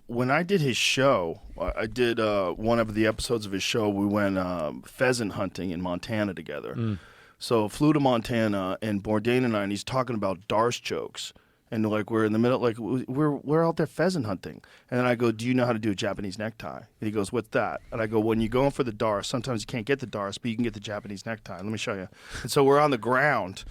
when I did his show, I did one of the episodes of his show. We went pheasant hunting in Montana together. So flew to Montana, and Bourdain and I, and he's talking about darce jokes. And like we're in the middle, like we're out there pheasant hunting. And then I go, do you know how to do a Japanese necktie? And he goes, what's that? And I go, when you go in for the darce, sometimes you can't get the darce, but you can get the Japanese necktie. Let me show you. And so we're on the ground.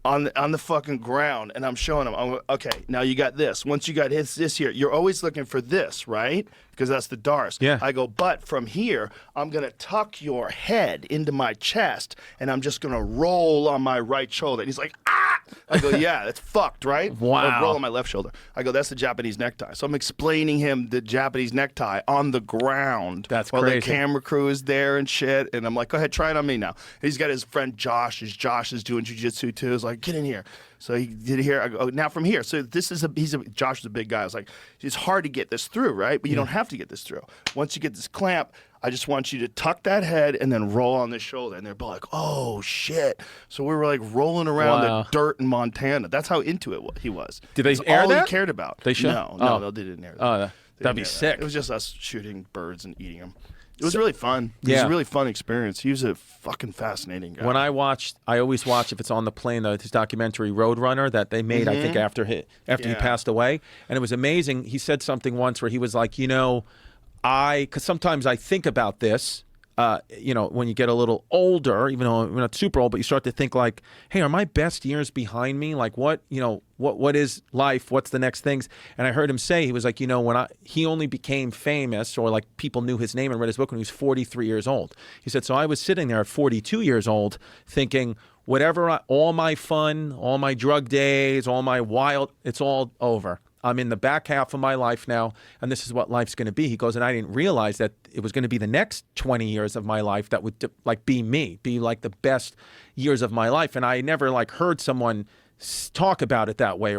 On the fucking ground, and I'm showing him. Okay, now you got this. Once you got this here, you're always looking for this, right? Because that's the darce. Yeah. I go, but from here, I'm gonna tuck your head into my chest, and I'm just gonna roll on my right shoulder. And he's like, ah! I go, yeah, that's fucked, right? Wow. Or roll on my left shoulder. I go, that's the Japanese necktie. So I'm explaining him the Japanese necktie on the ground. That's while crazy. the camera crew is there and shit. And I'm like, go ahead, try it on me now. And he's got his friend Josh. Josh is doing jiu-jitsu too. He's like, get in here. So he did here. I go, now from here. So this is Josh is a big guy. I was like, it's hard to get this through, right? But you don't have to get this through. Once you get this clamp, I just want you to tuck that head and then roll on the shoulder. And they're like, oh, shit. So we were like rolling around the dirt in Montana. That's how into it he was. Did they That's air all that? he cared about. They should? No, they didn't air that. Oh, that'd be sick. It was just us shooting birds and eating them. It was really fun. It was a really fun experience. He was a fucking fascinating guy. When I always watch, if it's on the plane, his documentary Roadrunner that they made, I think, after he passed away. And it was amazing. He said something once where he was like, because sometimes I think about this, when you get a little older, even though we're not super old, but you start to think like, hey, are my best years behind me? Like what is life? What's the next things? And I heard him say, he was like, he only became famous, or like people knew his name and read his book when he was 43 years old. He said, so I was sitting there at 42 years old thinking, all my fun, all my drug days, all my wild, it's all over. I'm in the back half of my life now, and this is what life's going to be. He goes, and I didn't realize that it was going to be the next 20 years of my life that would be me, be like the best years of my life. And I never heard someone talk about it that way.